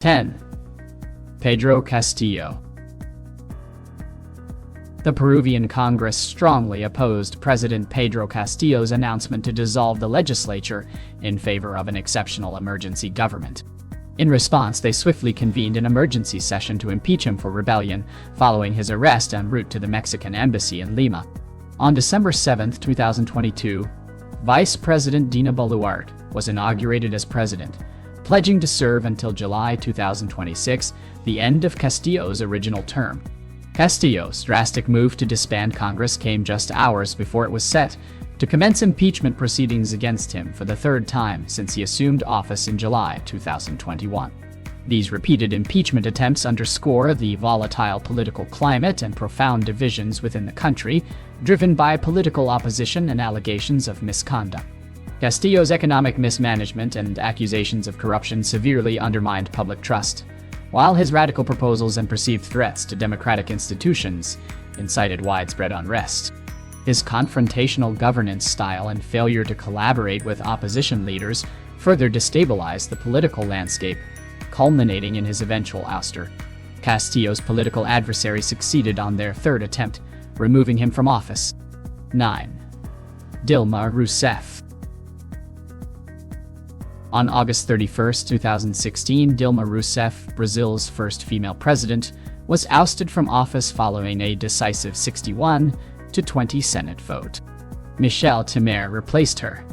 10. Pedro Castillo. The Peruvian Congress strongly opposed President Pedro Castillo's announcement to dissolve the legislature in favor of an exceptional emergency government. In response, they swiftly convened an emergency session to impeach him for rebellion following his arrest en route to the Mexican embassy in Lima. On December 7, 2022, Vice President Dina Boluarte was inaugurated as president, pledging to serve until July 2026, the end of Castillo's original term. Castillo's drastic move to disband Congress came just hours before it was set to commence impeachment proceedings against him for the third time since he assumed office in July 2021. These repeated impeachment attempts underscore the volatile political climate and profound divisions within the country, driven by political opposition and allegations of misconduct. Castillo's economic mismanagement and accusations of corruption severely undermined public trust, while his radical proposals and perceived threats to democratic institutions incited widespread unrest. His confrontational governance style and failure to collaborate with opposition leaders further destabilized the political landscape, culminating in his eventual ouster. Castillo's political adversaries succeeded on their third attempt, removing him from office. 9. Dilma Rousseff. On August 31, 2016, Dilma Rousseff, Brazil's first female president, was ousted from office following a decisive 61-20 Senate vote. Michel Temer replaced her,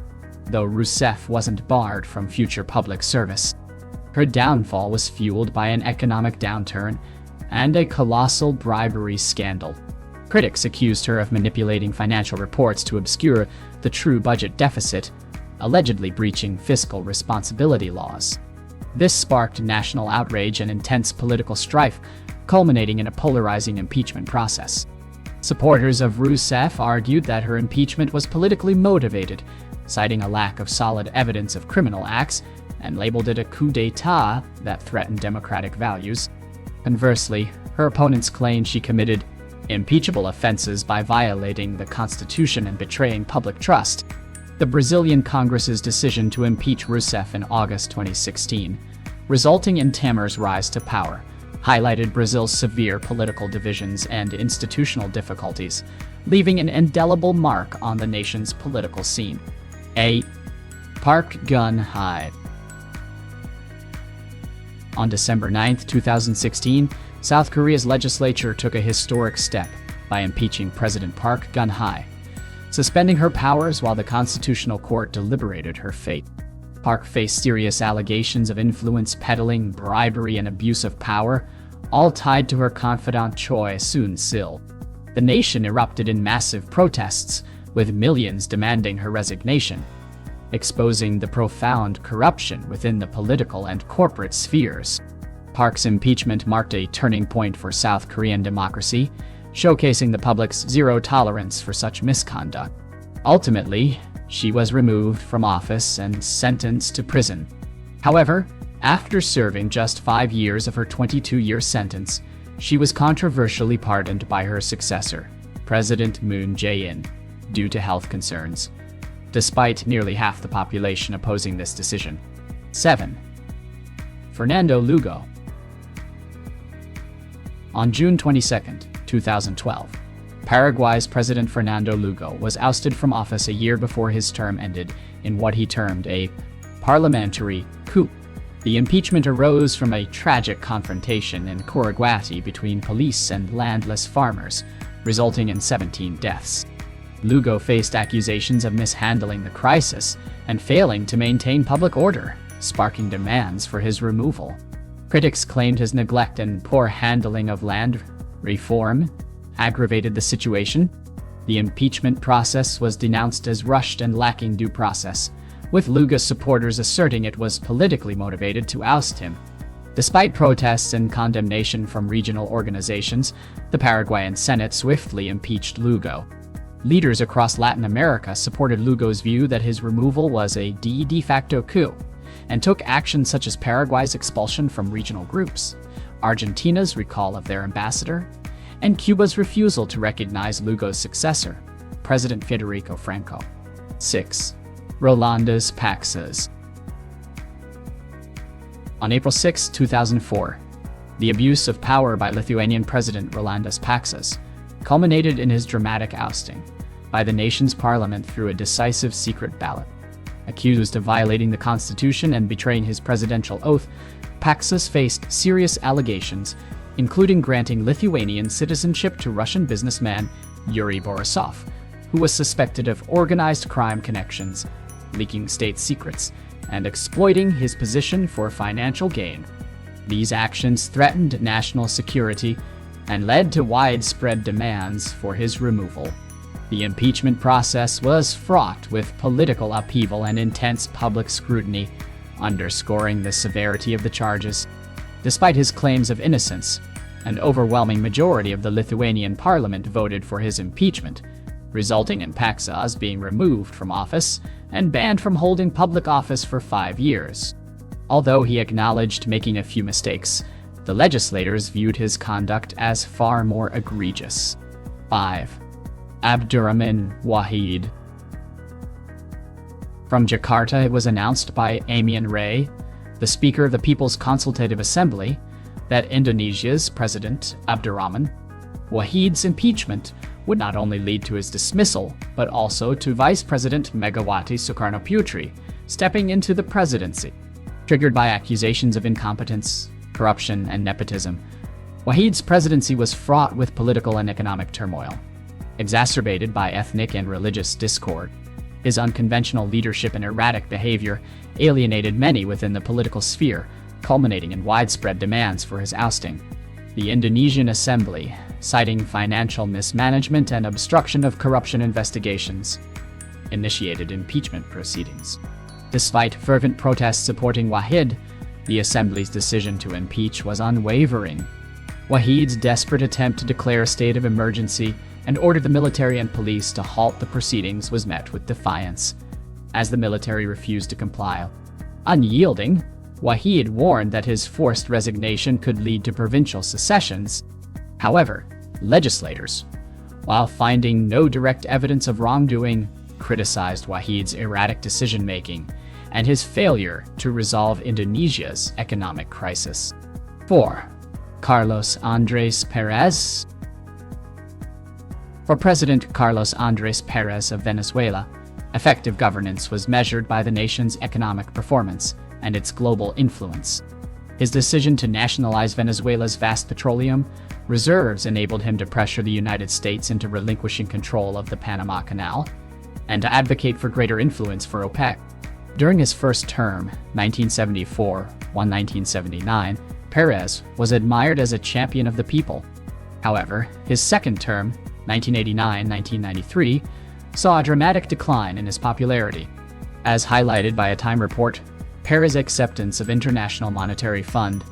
though Rousseff wasn't barred from future public service. Her downfall was fueled by an economic downturn and a colossal bribery scandal. Critics accused her of manipulating financial reports to obscure the true budget deficit, allegedly breaching fiscal responsibility laws. This sparked national outrage and intense political strife, culminating in a polarizing impeachment process. Supporters of Rousseff argued that her impeachment was politically motivated, citing a lack of solid evidence of criminal acts, and labeled it a coup d'état that threatened democratic values. Conversely, her opponents claimed she committed impeachable offenses by violating the Constitution and betraying public trust. The Brazilian Congress's decision to impeach Rousseff in August 2016, resulting in Temer's rise to power, highlighted Brazil's severe political divisions and institutional difficulties, leaving an indelible mark on the nation's political scene. 8. Park Geun-hye. On December 9, 2016, South Korea's legislature took a historic step by impeaching President Park Geun-hye, suspending her powers while the Constitutional Court deliberated her fate. Park faced serious allegations of influence peddling, bribery, and abuse of power, all tied to her confidant Choi Soon-sil. The nation erupted in massive protests, with millions demanding her resignation, exposing the profound corruption within the political and corporate spheres. Park's impeachment marked a turning point for South Korean democracy, showcasing the public's zero tolerance for such misconduct. Ultimately, she was removed from office and sentenced to prison. However, after serving just 5 years of her 22-year sentence, she was controversially pardoned by her successor, President Moon Jae-in, due to health concerns, despite nearly half the population opposing this decision. 7. Fernando Lugo. On June 22, 2012, Paraguay's President Fernando Lugo was ousted from office a year before his term ended in what he termed a parliamentary coup. The impeachment arose from a tragic confrontation in Coraguati between police and landless farmers, resulting in 17 deaths. Lugo faced accusations of mishandling the crisis and failing to maintain public order, sparking demands for his removal. Critics claimed his neglect and poor handling of land reform aggravated the situation. The impeachment process was denounced as rushed and lacking due process, with Lugo's supporters asserting it was politically motivated to oust him. Despite protests and condemnation from regional organizations, the Paraguayan Senate swiftly impeached Lugo. Leaders across Latin America supported Lugo's view that his removal was a de facto coup, and took action such as Paraguay's expulsion from regional groups, Argentina's recall of their ambassador, and Cuba's refusal to recognize Lugo's successor, President Federico Franco. 6. Rolandas Paxas. On April 6, 2004, the abuse of power by Lithuanian President Rolandas Paksas culminated in his dramatic ousting by the nation's parliament through a decisive secret ballot. Accused of violating the constitution and betraying his presidential oath, Paksas faced serious allegations, including granting Lithuanian citizenship to Russian businessman Yuri Borisov, who was suspected of organized crime connections, leaking state secrets, and exploiting his position for financial gain. These actions threatened national security and led to widespread demands for his removal. The impeachment process was fraught with political upheaval and intense public scrutiny, underscoring the severity of the charges. Despite his claims of innocence, an overwhelming majority of the Lithuanian parliament voted for his impeachment, resulting in Paksas being removed from office and banned from holding public office for 5 years. Although he acknowledged making a few mistakes, the legislators viewed his conduct as far more egregious. 5. Abdurrahman Wahid. From Jakarta, it was announced by Amin Rais, the Speaker of the People's Consultative Assembly, that Indonesia's President Abdurrahman Wahid's impeachment would not only lead to his dismissal, but also to Vice President Megawati Soekarno-Putri stepping into the presidency. Triggered by accusations of incompetence, corruption, and nepotism, Wahid's presidency was fraught with political and economic turmoil, exacerbated by ethnic and religious discord. His unconventional leadership and erratic behavior alienated many within the political sphere, culminating in widespread demands for his ousting. The Indonesian Assembly, citing financial mismanagement and obstruction of corruption investigations, initiated impeachment proceedings. Despite fervent protests supporting Wahid, the Assembly's decision to impeach was unwavering. Wahid's desperate attempt to declare a state of emergency and order the military and police to halt the proceedings was met with defiance, as the military refused to comply. Unyielding, Wahid warned that his forced resignation could lead to provincial secessions. However, legislators, while finding no direct evidence of wrongdoing, criticized Wahid's erratic decision-making and his failure to resolve Indonesia's economic crisis. 4. Carlos Andrés Pérez. For President Carlos Andrés Pérez of Venezuela, effective governance was measured by the nation's economic performance and its global influence. His decision to nationalize Venezuela's vast petroleum reserves enabled him to pressure the United States into relinquishing control of the Panama Canal and to advocate for greater influence for OPEC. During his first term, 1974-1979, Pérez was admired as a champion of the people. However, his second term, 1989-1993, saw a dramatic decline in his popularity. As highlighted by a Time report, Pérez's acceptance of International Monetary Fund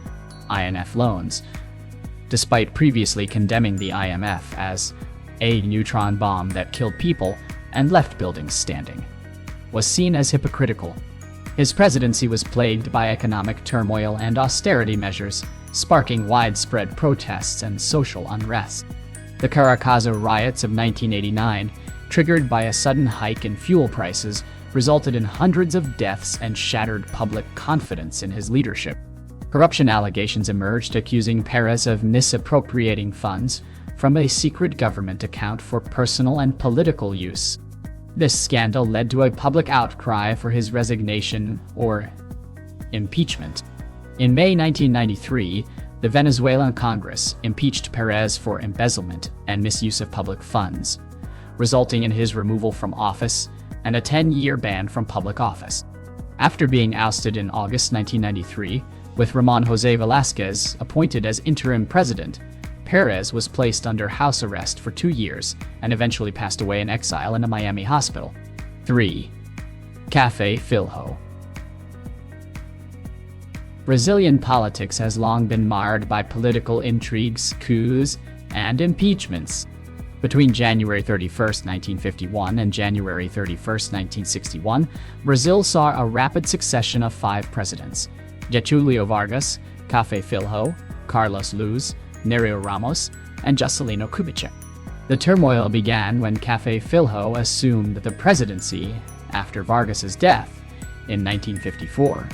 (IMF) loans, despite previously condemning the IMF as a neutron bomb that killed people and left buildings standing, was seen as hypocritical. His presidency was plagued by economic turmoil and austerity measures, sparking widespread protests and social unrest. The Caracazo riots of 1989, triggered by a sudden hike in fuel prices, resulted in hundreds of deaths and shattered public confidence in his leadership. Corruption allegations emerged accusing Pérez of misappropriating funds from a secret government account for personal and political use. This scandal led to a public outcry for his resignation or impeachment. In May 1993, the Venezuelan Congress impeached Pérez for embezzlement and misuse of public funds, resulting in his removal from office and a 10-year ban from public office. After being ousted in August 1993, with Ramon José Velázquez appointed as interim president, Pérez was placed under house arrest for 2 years and eventually passed away in exile in a Miami hospital. 3. Café Filho. Brazilian politics has long been marred by political intrigues, coups, and impeachments. Between January 31, 1951 and January 31, 1961, Brazil saw a rapid succession of 5 presidents: Getúlio Vargas, Café Filho, Carlos Luz, Nereu Ramos, and Juscelino Kubitschek. The turmoil began when Café Filho assumed the presidency after Vargas's death in 1954.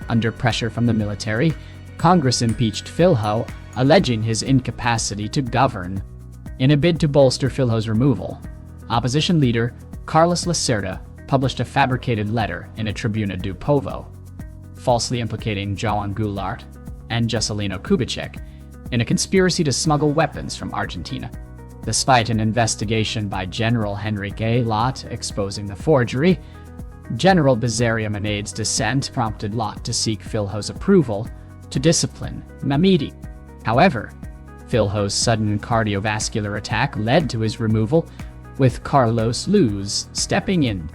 Under pressure from the military, Congress impeached Filho, alleging his incapacity to govern. In a bid to bolster Filho's removal, opposition leader Carlos Lacerda published a fabricated letter in a Tribuna do Povo, falsely implicating João Goulart and Juscelino Kubitschek in a conspiracy to smuggle weapons from Argentina. Despite an investigation by General Henrique Lott exposing the forgery, General Bezeria Manade's dissent prompted Lott to seek Filho's approval to discipline Mamidi. However, Filho's sudden cardiovascular attack led to his removal, with Carlos Luz stepping in.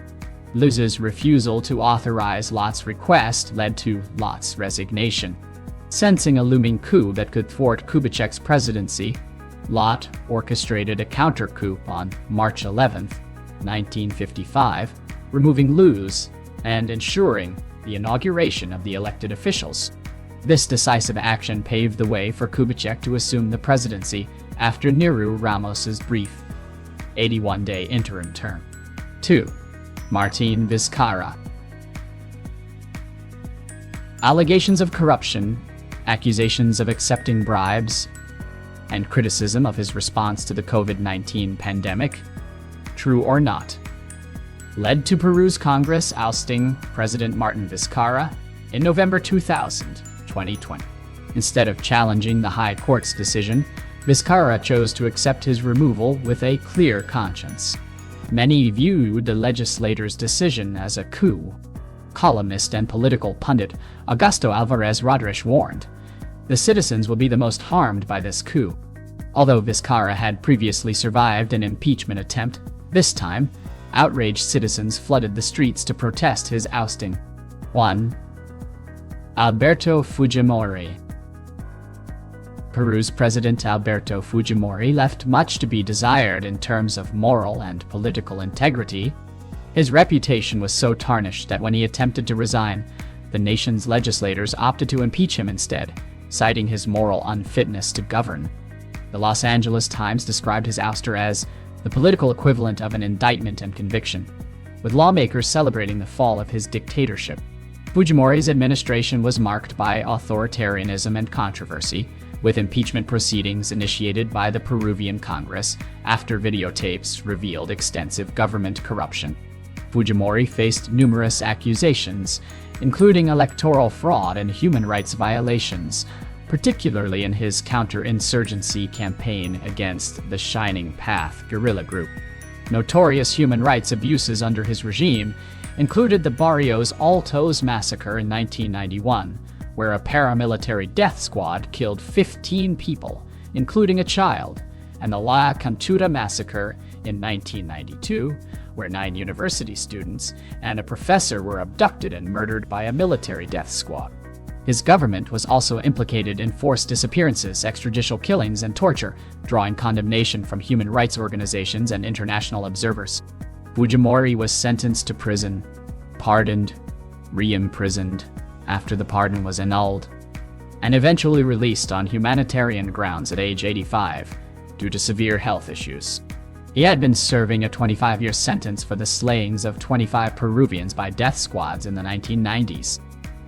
Luz's refusal to authorize Lott's request led to Lott's resignation. Sensing a looming coup that could thwart Kubitschek's presidency, Lott orchestrated a counter-coup on March 11, 1955, removing Luz and ensuring the inauguration of the elected officials. This decisive action paved the way for Kubitschek to assume the presidency after Niru Ramos's brief 81-day interim term. 2. Martin Vizcarra. Allegations of corruption, accusations of accepting bribes, and criticism of his response to the COVID-19 pandemic, true or not, led to Peru's Congress ousting President Martin Vizcarra in November 2020. Instead of challenging the High Court's decision, Vizcarra chose to accept his removal with a clear conscience. Many viewed the legislator's decision as a coup. Columnist and political pundit Augusto Alvarez Rodriguez warned, "The citizens will be the most harmed by this coup." Although Vizcarra had previously survived an impeachment attempt, this time, outraged citizens flooded the streets to protest his ousting. 1. Alberto Fujimori. Peru's President Alberto Fujimori left much to be desired in terms of moral and political integrity. His reputation was so tarnished that when he attempted to resign, the nation's legislators opted to impeach him instead, citing his moral unfitness to govern. The Los Angeles Times described his ouster as the political equivalent of an indictment and conviction, with lawmakers celebrating the fall of his dictatorship. Fujimori's administration was marked by authoritarianism and controversy, with impeachment proceedings initiated by the Peruvian Congress after videotapes revealed extensive government corruption. Fujimori faced numerous accusations, including electoral fraud and human rights violations, particularly in his counterinsurgency campaign against the Shining Path guerrilla group. Notorious human rights abuses under his regime included the Barrios Altos massacre in 1991, where a paramilitary death squad killed 15 people, including a child, and the La Cantura massacre in 1992, where 9 university students and a professor were abducted and murdered by a military death squad. His government was also implicated in forced disappearances, extrajudicial killings, and torture, drawing condemnation from human rights organizations and international observers. Fujimori was sentenced to prison, pardoned, re-imprisoned after the pardon was annulled, and eventually released on humanitarian grounds at age 85 due to severe health issues. He had been serving a 25-year sentence for the slayings of 25 Peruvians by death squads in the 1990s.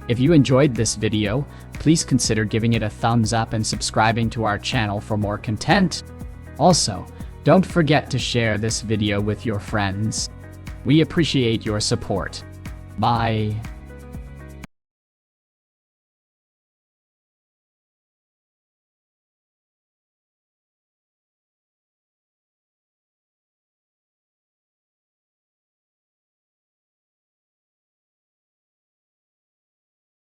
If you enjoyed this video, please consider giving it a thumbs up and subscribing to our channel for more content. Also, don't forget to share this video with your friends. We appreciate your support. Bye.